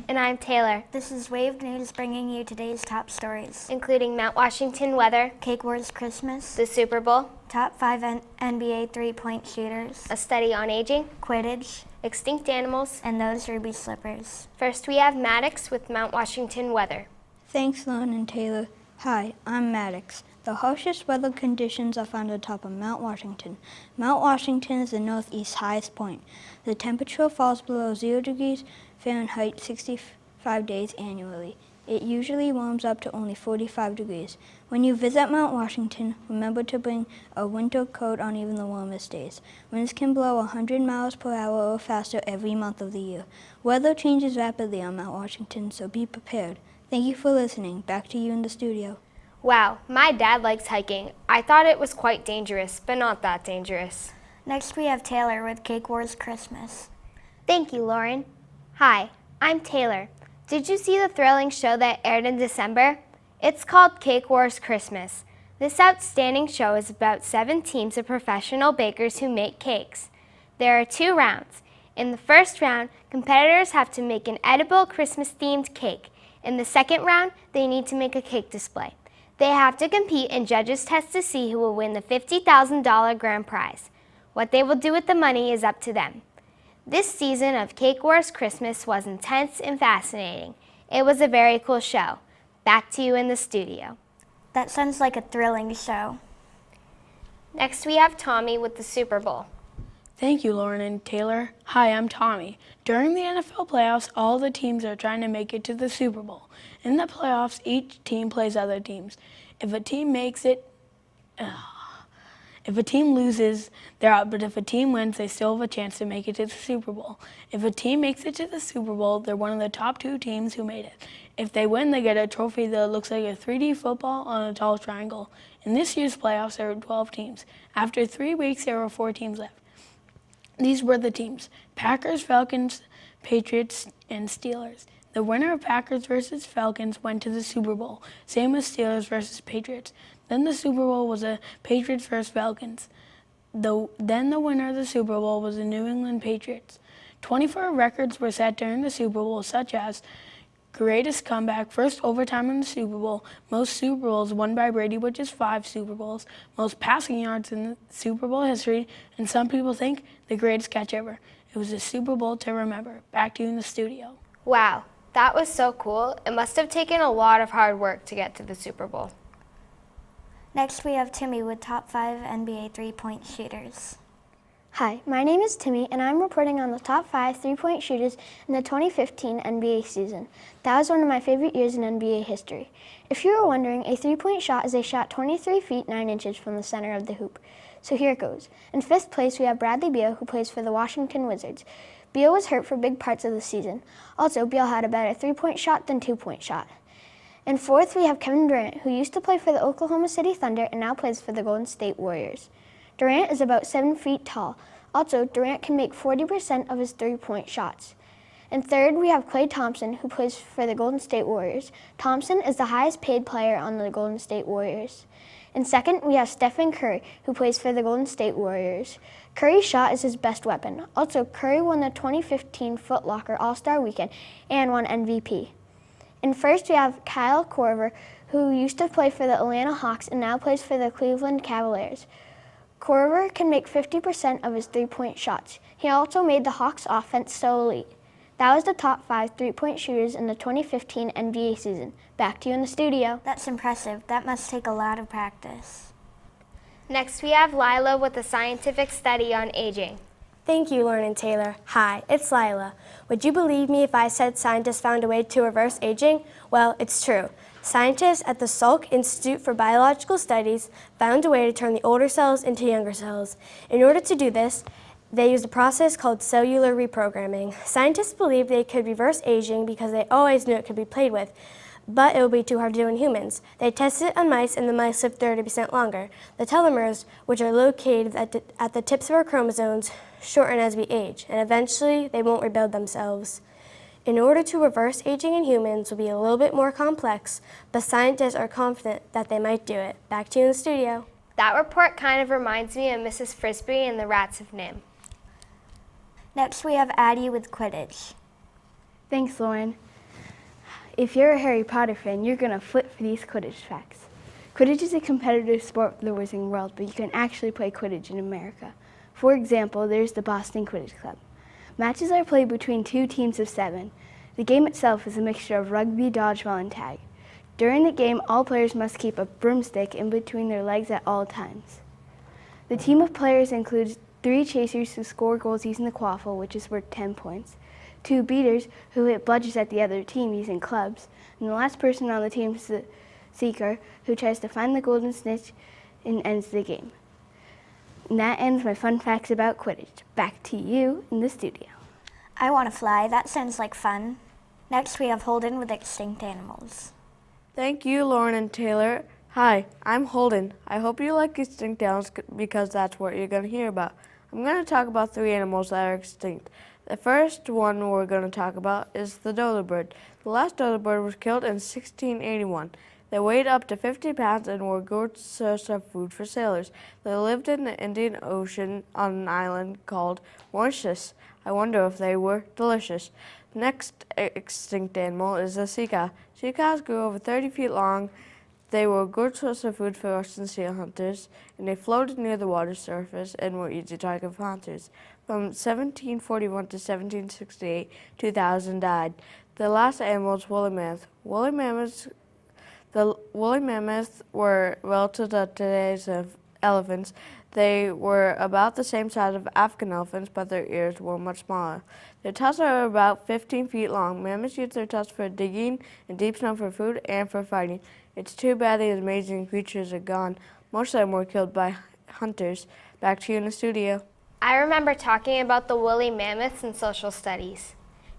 And I'm Taylor. This is Wave News bringing you today's top stories, Including Mount Washington weather, Cake Wars Christmas, the Super Bowl, top 5 NBA three-point shooters, a study on aging, Quidditch, extinct animals, and those ruby slippers. First we have Maddox with Mount Washington weather. Thanks, Lauren and Taylor. Hi, I'm Maddox. The harshest weather conditions are found at the top of Mount Washington. Mount Washington is the northeast's highest point. The temperature falls below 0 degrees Fahrenheit 65 days annually. It usually warms up to only 45 degrees. When you visit Mount Washington, remember to bring a winter coat on even the warmest days. Winds can blow 100 miles per hour or faster every month of the year. Weather changes rapidly on Mount Washington, so be prepared. Thank you for listening. Back to you in the studio. Wow, my dad likes hiking. I thought it was quite dangerous, but not that dangerous. Next we have Taylor with Cake Wars Christmas. Thank you, Lauren. Hi, I'm Taylor. Did you see the thrilling show that aired in December? It's called Cake Wars Christmas. This outstanding show is about 7 teams of professional bakers who make cakes. There are 2 rounds. In the first round, competitors have to make an edible Christmas-themed cake. In the second round, they need to make a cake display. They have to compete and judges test to see who will win the $50,000 grand prize. What they will do with the money is up to them. This season of Cake Wars Christmas was intense and fascinating. It was a very cool show. Back to you in the studio. That sounds like a thrilling show. Next we have Tommy with the Super Bowl. Thank you, Lauren and Taylor. Hi, I'm Tommy. During the NFL playoffs, all the teams are trying to make it to the Super Bowl. In the playoffs, each team plays other teams. If a team loses, they're out, but if a team wins, they still have a chance to make it to the Super Bowl. If a team makes it to the Super Bowl, they're one of the top 2 teams who made it. If they win, they get a trophy that looks like a 3D football on a tall triangle. In this year's playoffs, there were 12 teams. After 3 weeks, there were 4 teams left. These were the teams: Packers, Falcons, Patriots, and Steelers. The winner of Packers versus Falcons went to the Super Bowl, same as Steelers versus Patriots. Then the Super Bowl was a Patriots versus Falcons. Then the winner of the Super Bowl was the New England Patriots. 24 records were set during the Super Bowl, such as greatest comeback, first overtime in the Super Bowl, most Super Bowls won by Brady, which is 5 Super Bowls, most passing yards in the Super Bowl history, and some people think the greatest catch ever. It was a Super Bowl to remember. Back to you in the studio. Wow, that was so cool. It must have taken a lot of hard work to get to the Super Bowl. Next we have Timmy with top 5 NBA three-point shooters. Hi, my name is Timmy, and I'm reporting on the top 5 three-point shooters in the 2015 NBA season. That was one of my favorite years in NBA history. If you were wondering, a three-point shot is a shot 23 feet 9 inches from the center of the hoop. So here it goes. In 5th place, we have Bradley Beal, who plays for the Washington Wizards. Beal was hurt for big parts of the season. Also, Beal had a better three-point shot than two-point shot. In 4th, we have Kevin Durant, who used to play for the Oklahoma City Thunder and now plays for the Golden State Warriors. Durant is about 7 feet tall. Also, Durant can make 40% of his three-point shots. In 3rd, we have Klay Thompson, who plays for the Golden State Warriors. Thompson is the highest paid player on the Golden State Warriors. In 2nd, we have Stephen Curry, who plays for the Golden State Warriors. Curry's shot is his best weapon. Also, Curry won the 2015 Foot Locker All-Star Weekend and won MVP. In 1st, we have Kyle Korver, who used to play for the Atlanta Hawks and now plays for the Cleveland Cavaliers. Korver can make 50% of his three-point shots. He also made the Hawks offense so elite. That was the top 5 three-point shooters in the 2015 NBA season. Back to you in the studio. That's impressive. That must take a lot of practice. Next we have Lila with a scientific study on aging. Thank you, Lauren and Taylor. Hi, it's Lila. Would you believe me if I said scientists found a way to reverse aging? Well, it's true. Scientists at the Salk Institute for Biological Studies found a way to turn the older cells into younger cells. In order to do this, they used a process called cellular reprogramming. Scientists believed they could reverse aging because they always knew it could be played with, but it would be too hard to do in humans. They tested it on mice, and the mice lived 30% longer. The telomeres, which are located at the tips of our chromosomes, shorten as we age, and eventually they won't rebuild themselves. In order to reverse aging in humans will be a little bit more complex, but scientists are confident that they might do it. Back to you in the studio. That report kind of reminds me of Mrs. Frisbee and the Rats of Nim. Next we have Addie with Quidditch. Thanks, Lauren. If you're a Harry Potter fan, you're going to flip for these Quidditch facts. Quidditch is a competitive sport for the Wizarding World, but you can actually play Quidditch in America. For example, there's the Boston Quidditch Club. Matches are played between 2 teams of 7. The game itself is a mixture of rugby, dodgeball, and tag. During the game, all players must keep a broomstick in between their legs at all times. The team of players includes 3 chasers who score goals using the quaffle, which is worth 10 points, 2 beaters who hit bludgers at the other team using clubs, and the last person on the team is the seeker who tries to find the golden snitch and ends the game. And that ends my fun facts about Quidditch. Back to you in the studio. I want to fly. That sounds like fun. Next, we have Holden with extinct animals. Thank you, Lauren and Taylor. Hi, I'm Holden. I hope you like extinct animals because that's what you're going to hear about. I'm going to talk about 3 animals that are extinct. The first one we're going to talk about is the dodo bird. The last dodo bird was killed in 1681. They weighed up to 50 pounds and were a good source of food for sailors. They lived in the Indian Ocean on an island called Mauritius. I wonder if they were delicious. The next extinct animal is the sea cow. Sea cows grew over 30 feet long. They were a good source of food for ocean seal hunters, and they floated near the water surface and were easy target for hunters. From 1741 to 1768, 2,000 died. The last animal is woolly mammoth. The woolly mammoths were relatives of today's elephants. They were about the same size of African elephants, but their ears were much smaller. Their tusks are about 15 feet long. Mammoths use their tusks for digging in deep snow for food and for fighting. It's too bad these amazing creatures are gone. Most of them were killed by hunters. Back to you in the studio. I remember talking about the woolly mammoths in social studies.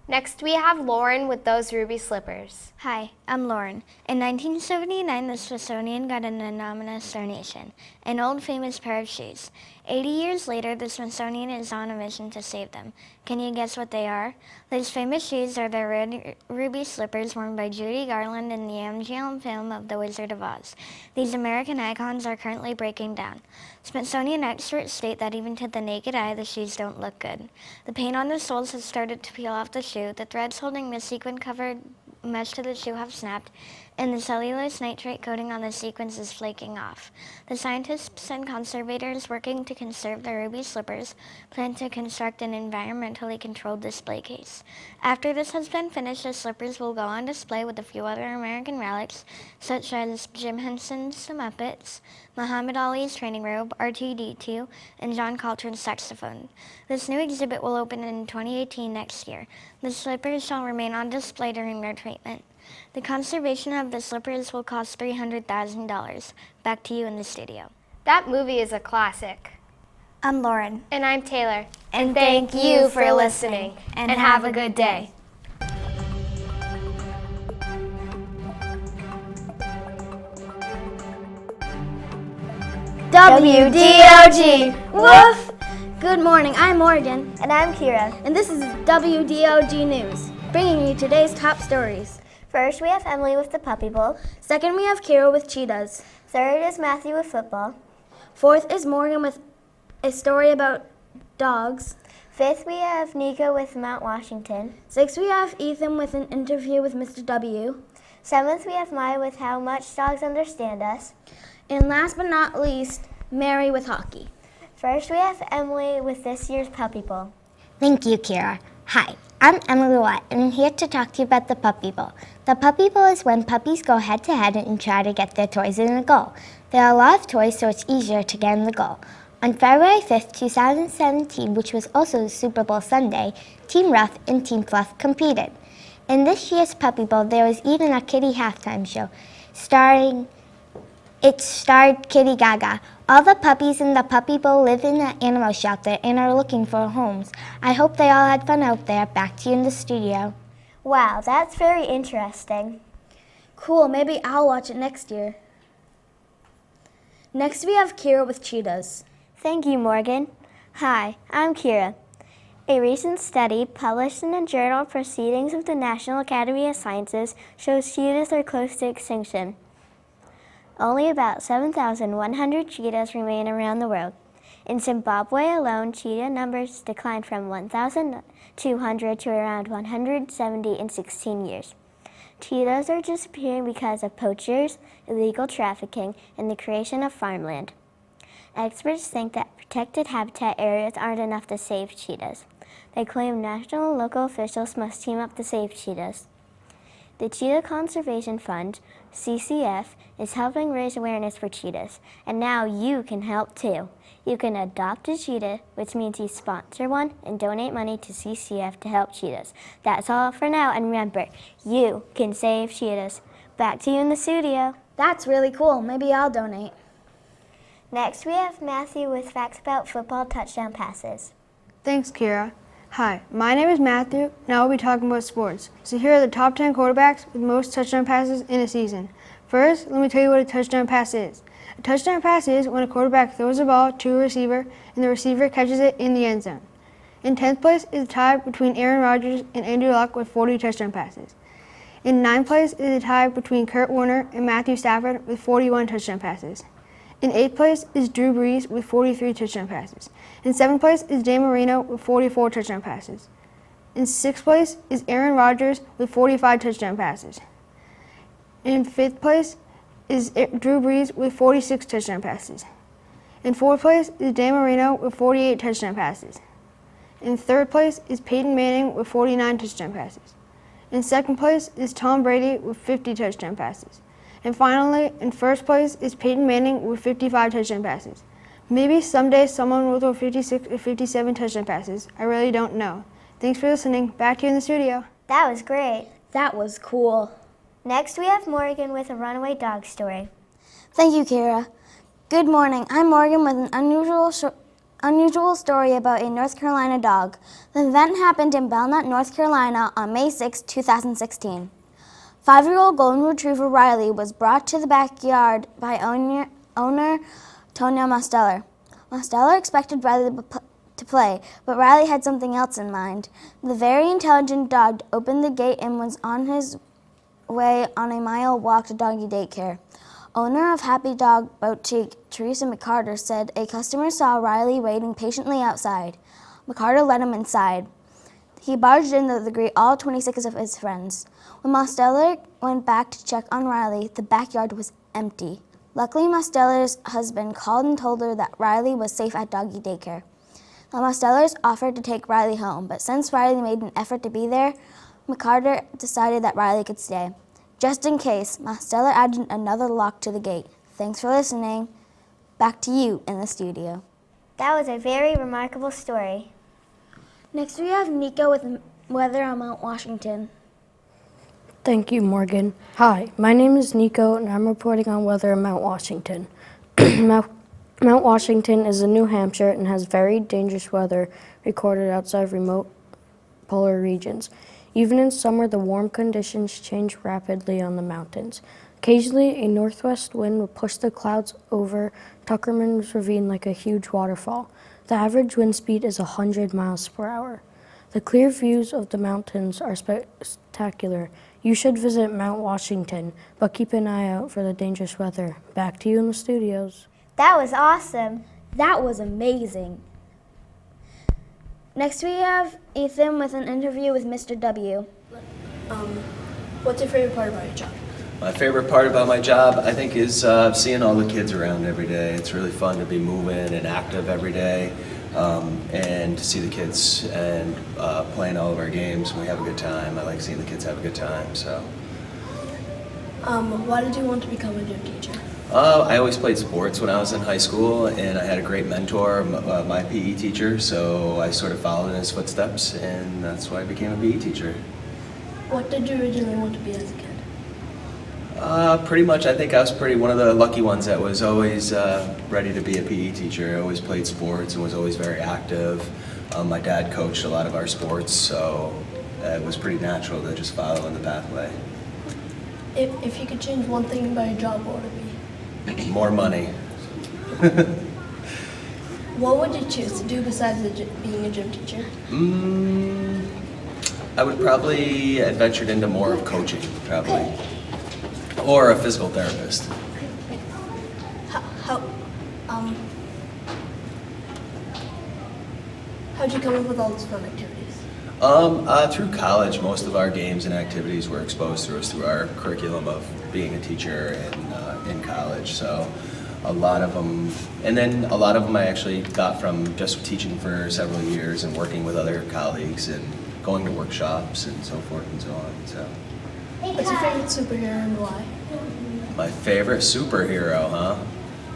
Next, we have Lauren with those ruby slippers. Hi, I'm Lauren. In 1979, the Smithsonian got an anonymous donation, an old famous pair of shoes. 80 years later, the Smithsonian is on a mission to save them. Can you guess what they are? Those famous shoes are the red ruby slippers worn by Judy Garland in the MGM film of The Wizard of Oz. These American icons are currently breaking down. Smithsonian experts state that even to the naked eye, the shoes don't look good. The paint on the soles has started to peel off the shoe, the threads holding the sequin-covered mesh to the shoe have snapped, and the cellulose nitrate coating on the sequins is flaking off. The scientists and conservators working to conserve the ruby slippers plan to construct an environmentally controlled display case. After this has been finished, the slippers will go on display with a few other American relics, such as Jim Henson's The Muppets, Muhammad Ali's training robe, R2-D2, and John Coltrane's saxophone. This new exhibit will open in 2018 next year. The slippers shall remain on display during their treatment. The conservation of the slippers will cost $300,000. Back to you in the studio. That movie is a classic. I'm Lauren. And I'm Taylor. And Thank you for listening. And have a good day. WDOG! Woof! Good morning, I'm Morgan. And I'm Kira. And this is WDOG News, bringing you today's top stories. First, we have Emily with the Puppy Bowl. Second, we have Kira with cheetahs. Third is Matthew with football. Fourth is Morgan with a story about dogs. Fifth, we have Nico with Mount Washington. Sixth, we have Ethan with an interview with Mr. W. Seventh, we have Maya with How Much Dogs Understand Us. And last but not least, Mary with hockey. First, we have Emily with this year's Puppy Bowl. Thank you, Kira. Hi, I'm Emily Watt, and I'm here to talk to you about the Puppy Bowl. The Puppy Bowl is when puppies go head-to-head and try to get their toys in a goal. There are a lot of toys, so it's easier to get in the goal. On February 5th, 2017, which was also Super Bowl Sunday, Team Rough and Team Fluff competed. In this year's Puppy Bowl, there was even a kitty halftime show. It starred Kitty Gaga. All the puppies in the Puppy Bowl live in the animal shelter and are looking for homes. I hope they all had fun out there. Back to you in the studio. Wow, that's very interesting. Cool, maybe I'll watch it next year. Next, we have Kira with cheetahs. Thank you, Morgan. Hi, I'm Kira. A recent study published in the journal Proceedings of the National Academy of Sciences shows cheetahs are close to extinction. Only about 7,100 cheetahs remain around the world. In Zimbabwe alone, cheetah numbers declined from 1,200 to around 170 in 16 years. Cheetahs are disappearing because of poachers, illegal trafficking, and the creation of farmland. Experts think that protected habitat areas aren't enough to save cheetahs. They claim national and local officials must team up to save cheetahs. The Cheetah Conservation Fund, CCF, is helping raise awareness for cheetahs, and now you can help too. You can adopt a cheetah, which means you sponsor one and donate money to CCF to help cheetahs. That's all for now, and remember, you can save cheetahs. Back to you in the studio. That's really cool. Maybe I'll donate. Next, we have Matthew with facts about football touchdown passes. Thanks, Kira. Hi, my name is Matthew, and I will be talking about sports. So here are the top 10 quarterbacks with most touchdown passes in a season. First, let me tell you what a touchdown pass is. A touchdown pass is when a quarterback throws a ball to a receiver and the receiver catches it in the end zone. In 10th place is a tie between Aaron Rodgers and Andrew Luck with 40 touchdown passes. In 9th place is a tie between Kurt Warner and Matthew Stafford with 41 touchdown passes. In 8th place is Drew Brees with 43 touchdown passes. In 7th place is Dan Marino with 44 touchdown passes. In 6th place is Aaron Rodgers with 45 touchdown passes. In 5th place is Drew Brees with 46 touchdown passes. In 4th place is Dan Marino with 48 touchdown passes. In 3rd place is Peyton Manning with 49 touchdown passes. In 2nd place is Tom Brady with 50 touchdown passes. And finally, in 1st place is Peyton Manning with 55 touchdown passes. Maybe someday someone will throw 56 or 57 touchdown passes. I really don't know. Thanks for listening. Back to you in the studio. That was great. That was cool. Next, we have Morgan with a runaway dog story. Thank you, Kira. Good morning. I'm Morgan with an unusual story about a North Carolina dog. The event happened in Belknap, North Carolina on May 6, 2016. 5-year-old golden retriever Riley was brought to the backyard by owner Tonya Mosteller. Mosteller expected Riley to play, but Riley had something else in mind. The very intelligent dog opened the gate and was on his way on a mile walk to doggy daycare. Owner of Happy Dog Boutique, Teresa McCarter, said a customer saw Riley waiting patiently outside. McCarter let him inside. He barged in to greet all 26 of his friends. When Mosteller went back to check on Riley, the backyard was empty. Luckily, Mosteller's husband called and told her that Riley was safe at doggy daycare. The Mostellers offered to take Riley home, but since Riley made an effort to be there, McCarter decided that Riley could stay. Just in case, Mosteller added another lock to the gate. Thanks for listening. Back to you in the studio. That was a very remarkable story. Next, we have Nico with weather on Mount Washington. Thank you, Morgan. Hi, my name is Nico, and I'm reporting on weather in Mount Washington. Mount Washington is in New Hampshire and has very dangerous weather recorded outside remote polar regions. Even in summer, the warm conditions change rapidly on the mountains. Occasionally, a northwest wind will push the clouds over Tuckerman's Ravine like a huge waterfall. The average wind speed is 100 miles per hour. The clear views of the mountains are spectacular. You should visit Mount Washington, but keep an eye out for the dangerous weather. Back to you in the studios. That was awesome. That was amazing. Next, we have Ethan with an interview with Mr. W. What's your favorite part about your job? My favorite part about my job, I think, is seeing all the kids around every day. It's really fun to be moving and active every day, and to see the kids and playing all of our games. We have a good time. I like seeing the kids have a good time. So. Why did you want to become a gym teacher? I always played sports when I was in high school, and I had a great mentor, my PE teacher, so I sort of followed in his footsteps, and that's why I became a PE teacher. What did you originally want to be as a kid? Pretty much, I think I was one of the lucky ones that was always ready to be a PE teacher. I always played sports and was always very active. My dad coached a lot of our sports, so it was pretty natural to just follow in the pathway. If you could change one thing about your job, what would it be? More money. What would you choose to do besides being a gym teacher? I would probably have ventured into more of coaching, probably. Or a physical therapist. How'd you come up with all these fun activities? Through college, most of our games and activities were exposed to us through our curriculum of being a teacher in college. So a lot of them, and then a lot of them I actually got from just teaching for several years and working with other colleagues and going to workshops and so forth and so on. So. What's your favorite superhero and why? My favorite superhero,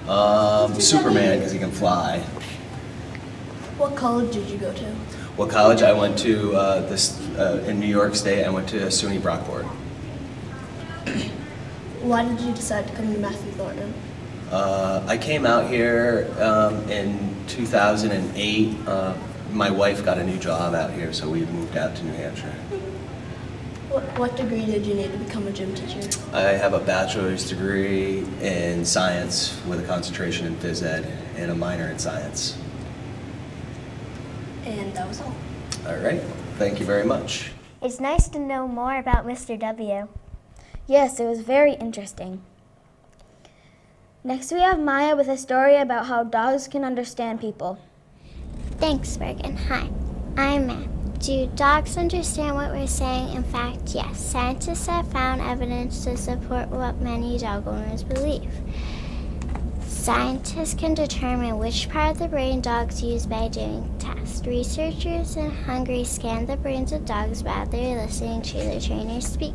huh? Superman, because he can fly. What college did you go to? What college? I went to in New York State. I went to SUNY Brockport. Why did you decide to come to Matthew Thornton? I came out here in 2008. My wife got a new job out here, so we moved out to New Hampshire. What degree did you need to become a gym teacher? I have a bachelor's degree in science with a concentration in phys ed and a minor in science. And that was all. All right. Thank you very much. It's nice to know more about Mr. W. Yes, it was very interesting. Next we have Maya with a story about how dogs can understand people. Thanks, Bergen. Hi, I'm Matt. Do dogs understand what we're saying? In fact, yes. Scientists have found evidence to support what many dog owners believe. Scientists can determine which part of the brain dogs use by doing tests. Researchers in Hungary scanned the brains of dogs while they were listening to their trainers speak.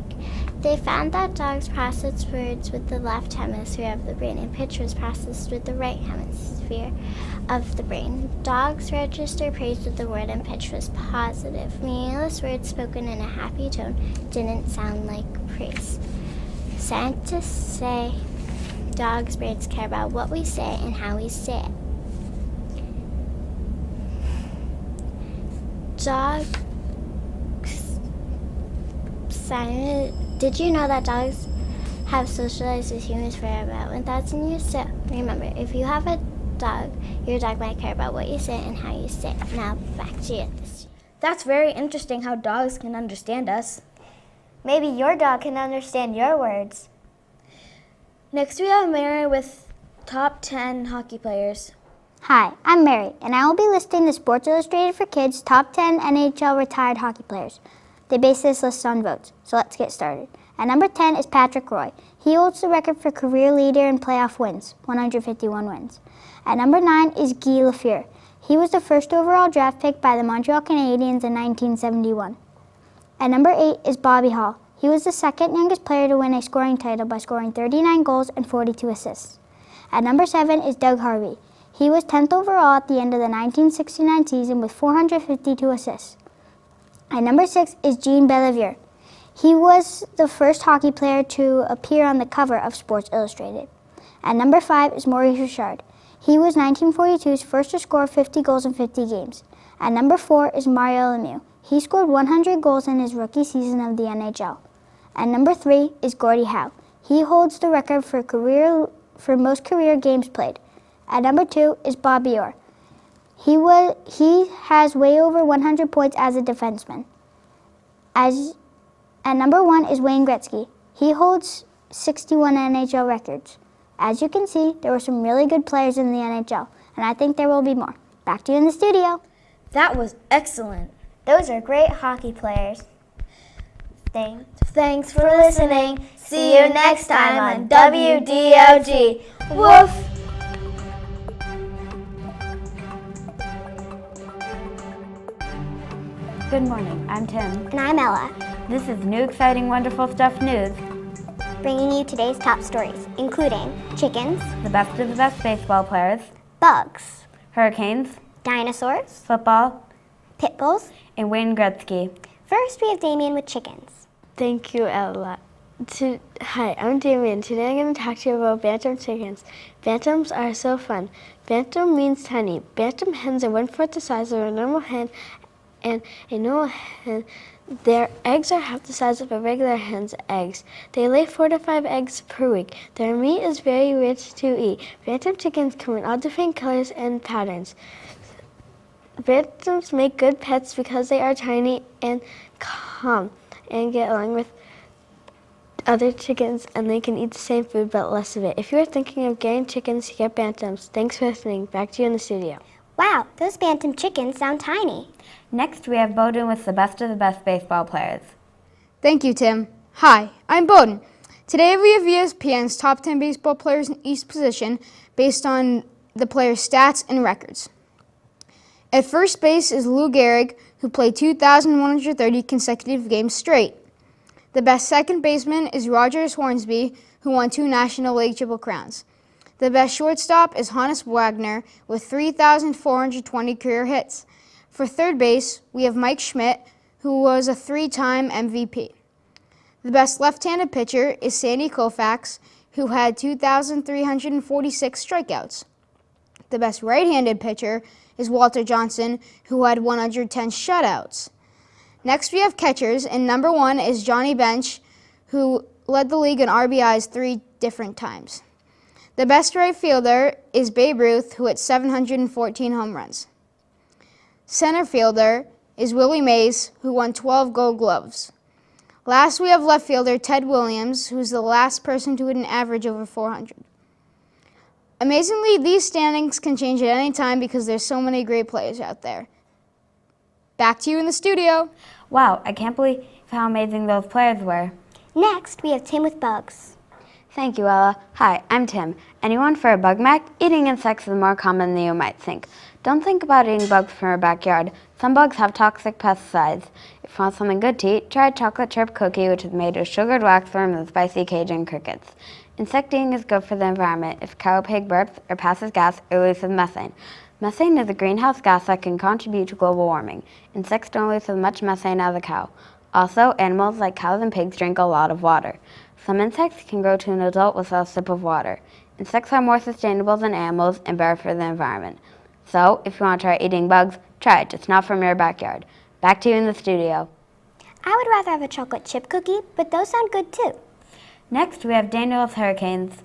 They found that dogs process words with the left hemisphere of the brain and pitch was processed with the right hemisphere of the brain. Dogs register praise with the word and pitch was positive. Meaningless words spoken in a happy tone didn't sound like praise. Scientists say dogs' brains care about what we say and how we say it. Did you know that dogs have socialized with humans for about 1,000 years? So remember, if you have a dog, your dog might care about what you say and how you say it. Now back to you. That's very interesting how dogs can understand us. Maybe your dog can understand your words. Next we have Mary with top 10 hockey players. Hi, I'm Mary, and I will be listing the Sports Illustrated for Kids top 10 NHL retired hockey players. They base this list on votes, so let's get started. At number 10 is Patrick Roy. He holds the record for career leader in playoff wins, 151 wins. At number 9 is Guy Lafleur. He was the first overall draft pick by the Montreal Canadiens in 1971. At number 8 is Bobby Hall. He was the second youngest player to win a scoring title by scoring 39 goals and 42 assists. At number 7 is Doug Harvey. He was 10th overall at the end of the 1969 season with 452 assists. At number 6 is Jean Beliveau. He was the first hockey player to appear on the cover of Sports Illustrated. At number 5 is Maurice Richard. He was 1942's first to score 50 goals in 50 games. At number 4 is Mario Lemieux. He scored 100 goals in his rookie season of the NHL. At number 3 is Gordie Howe. He holds the record for most career games played. At number 2 is Bobby Orr. He has way over 100 points as a defenseman. At number 1 is Wayne Gretzky. He holds 61 NHL records. As you can see, there were some really good players in the NHL, and I think there will be more. Back to you in the studio. That was excellent. Those are great hockey players. Thanks for listening. See you next time on WDOG. Woof! Good morning, I'm Tim. And I'm Ella, This is New Exciting Wonderful Stuff News. bringing you today's top stories, including chickens, The best of the best baseball players, bugs, hurricanes, dinosaurs, football, pit bulls. and Wayne Gretzky. First, we have Damien with chickens. Thank you, Ella. Hi, I'm Damien. Today I'm going to talk to you about bantam chickens. Bantams are so fun. Bantam means tiny. Bantam hens are 1/4 the size of a normal hen, and a normal hen, their eggs are half the size of a regular hen's eggs. They lay 4 to 5 eggs per week. Their meat is very rich to eat. Bantam chickens come in all different colors and patterns. Bantams make good pets because they are tiny and calm and get along with other chickens, and they can eat the same food but less of it. If you are thinking of getting chickens, get bantams. Thanks for listening. Back to you in the studio. Wow, those bantam chickens sound tiny. Next, we have Bowden with the best baseball players. Thank you, Tim. Hi, I'm Bowden. Today we have ESPN's top 10 baseball players in each position based on the players' stats and records. At first base is Lou Gehrig, who played 2,130 consecutive games straight. The best second baseman is Rogers Hornsby, who won 2 National League Triple Crowns. The best shortstop is Hannes Wagner with 3,420 career hits. For third base, we have Mike Schmidt, who was a 3-time MVP. The best left-handed pitcher is Sandy Koufax, who had 2,346 strikeouts. The best right-handed pitcher is Walter Johnson, who had 110 shutouts. Next, we have catchers, and number 1 is Johnny Bench, who led the league in RBIs 3 different times. The best right fielder is Babe Ruth, who hit 714 home runs. Center fielder is Willie Mays, who won 12 Gold Gloves. Last, we have left fielder Ted Williams, who's the last person to hit an average over 400. Amazingly, these standings can change at any time because there's so many great players out there. Back to you in the studio. Wow, I can't believe how amazing those players were. Next, we have Tim with bugs. Thank you, Ella. Hi, I'm Tim. Anyone for a bug mac? Eating insects is more common than you might think. Don't think about eating bugs from your backyard. Some bugs have toxic pesticides. If you want something good to eat, try a chocolate chip cookie, which is made with sugared waxworms and spicy Cajun crickets. Insect eating is good for the environment if a cow or pig burps or passes gas or releases methane. Methane is a greenhouse gas that can contribute to global warming. Insects don't release as much methane as a cow. Also, animals like cows and pigs drink a lot of water. Some insects can grow to an adult without a sip of water. Insects are more sustainable than animals and better for the environment. So, if you want to try eating bugs, try it, just not from your backyard. Back to you in the studio. I would rather have a chocolate chip cookie, but those sound good too. Next, we have Daniel with hurricanes.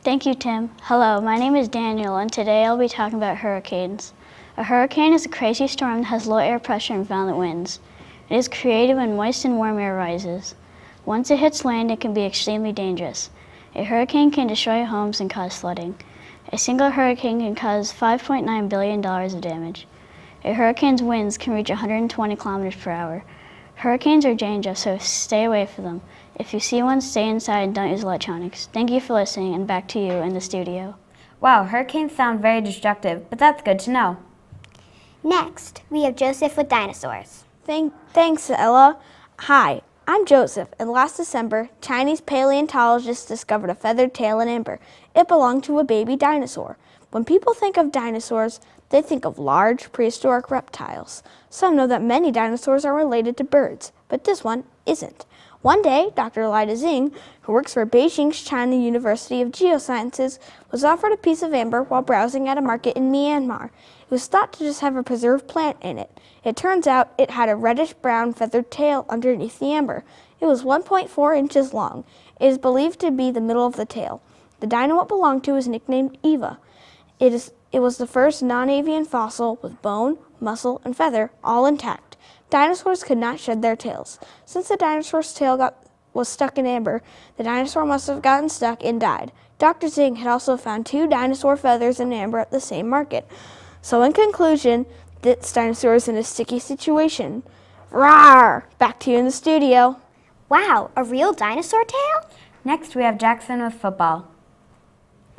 Thank you, Tim. Hello, my name is Daniel, and today I'll be talking about hurricanes. A hurricane is a crazy storm that has low air pressure and violent winds. It is created when moist and warm air rises. Once it hits land, it can be extremely dangerous. A hurricane can destroy homes and cause flooding. A single hurricane can cause $5.9 billion of damage. A hurricane's winds can reach 120 kilometers per hour. Hurricanes are dangerous, so stay away from them. If you see one, stay inside and don't use electronics. Thank you for listening, and back to you in the studio. Wow, hurricanes sound very destructive, but that's good to know. Next, we have Joseph with dinosaurs. Thanks, Ella. Hi, I'm Joseph, and last December, Chinese paleontologists discovered a feathered tail in amber. It belonged to a baby dinosaur. When people think of dinosaurs, they think of large, prehistoric reptiles. Some know that many dinosaurs are related to birds, but this one isn't. One day, Dr. Lida Xing, who works for Beijing's China University of Geosciences, was offered a piece of amber while browsing at a market in Myanmar. It was thought to just have a preserved plant in it. It turns out it had a reddish-brown feathered tail underneath the amber. It was 1.4 inches long. It is believed to be the middle of the tail. The dino it belonged to is nicknamed Eva. It was the first non-avian fossil with bone, muscle, and feather all intact. Dinosaurs could not shed their tails. Since the dinosaur's tail was stuck in amber, the dinosaur must have gotten stuck and died. Dr. Xing had also found 2 dinosaur feathers in amber at the same market. So in conclusion, this dinosaur is in a sticky situation. Rawr! Back to you in the studio. Wow, a real dinosaur tail? Next, we have Jackson with football.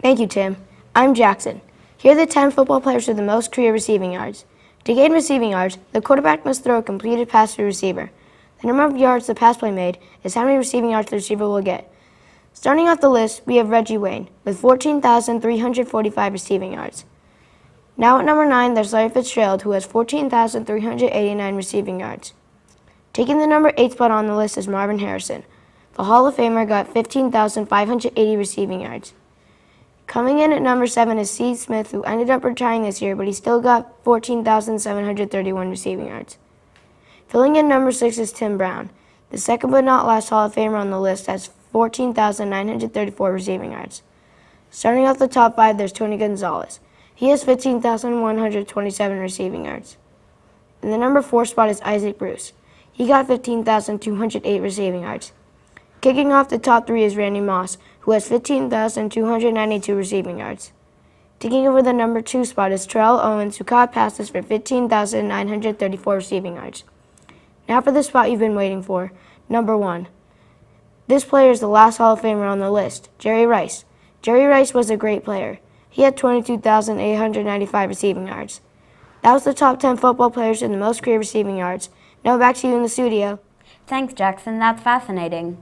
Thank you, Tim. I'm Jackson. Here are the 10 football players with the most career receiving yards. To gain receiving yards, the quarterback must throw a completed pass to the receiver. The number of yards the pass play made is how many receiving yards the receiver will get. Starting off the list, we have Reggie Wayne with 14,345 receiving yards. Now at number 9, there's Larry Fitzgerald, who has 14,389 receiving yards. Taking the number 8 spot on the list is Marvin Harrison. The Hall of Famer got 15,580 receiving yards. Coming in at number 7 is Steve Smith, who ended up retiring this year, but he still got 14,731 receiving yards. Filling in number 6 is Tim Brown. The second but not last Hall of Famer on the list has 14,934 receiving yards. Starting off the top 5, there's Tony Gonzalez. He has 15,127 receiving yards. In the number 4 spot is Isaac Bruce. He got 15,208 receiving yards. Kicking off the top 3 is Randy Moss, who has 15,292 receiving yards. Taking over the number 2 spot is Terrell Owens, who caught passes for 15,934 receiving yards. Now for the spot you've been waiting for, number 1. This player is the last Hall of Famer on the list, Jerry Rice. Jerry Rice was a great player. He had 22,895 receiving yards. That was the top 10 football players with the most career receiving yards. Now back to you in the studio. Thanks, Jackson. That's fascinating.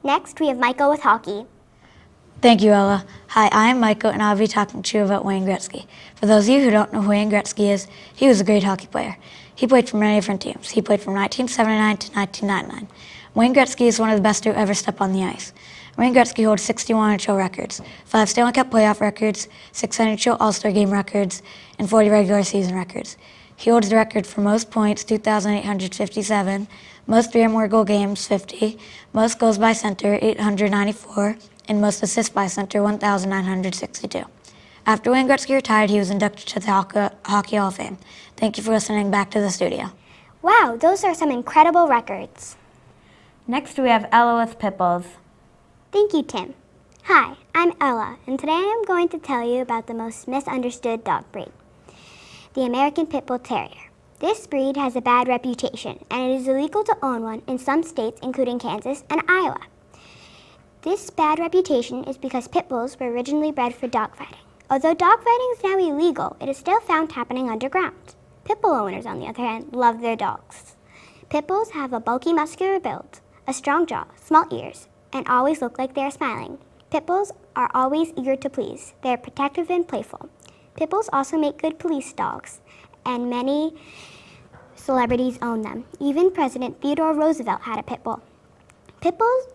Next, we have Michael with hockey. Thank you, Ella. Hi, I'm Michael, and I'll be talking to you about Wayne Gretzky. For those of you who don't know who Wayne Gretzky is, he was a great hockey player. He played for many different teams. He played from 1979 to 1999. Wayne Gretzky is one of the best to ever step on the ice. Wayne Gretzky holds 61 NHL records, 5 Stanley Cup playoff records, 6 NHL All-Star Game records, and 40 regular season records. He holds the record for most points, 2,857, most 3 or more goal games, 50, most goals by center, 894, and most assists by center, 1,962. After Wayne Gretzky retired, he was inducted to the Hockey Hall of Fame. Thank you for listening. Back to the studio. Wow, those are some incredible records. Next, we have Ella with pit bulls. Thank you, Tim. Hi, I'm Ella, and today I'm going to tell you about the most misunderstood dog breed, the American Pit Bull Terrier. This breed has a bad reputation, and it is illegal to own one in some states, including Kansas and Iowa. This bad reputation is because pit bulls were originally bred for dogfighting. Although dogfighting is now illegal, it is still found happening underground. Pit bull owners, on the other hand, love their dogs. Pit bulls have a bulky, muscular build, a strong jaw, small ears, and always look like they are smiling. Pit bulls are always eager to please. They are protective and playful. Pit bulls also make good police dogs, and many celebrities own them. Even President Theodore Roosevelt had a pit bull. Pit bulls,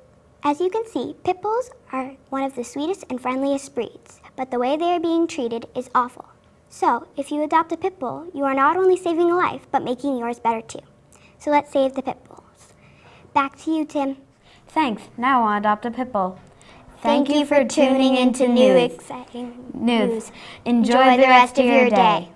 as you can see, pit bulls are one of the sweetest and friendliest breeds, but the way they are being treated is awful. So, if you adopt a pit bull, you are not only saving a life, but making yours better too. So let's save the pit bulls. Back to you, Tim. Thanks. Now I'll adopt a pit bull. Thank you for tuning into new exciting news. Enjoy the rest of your day.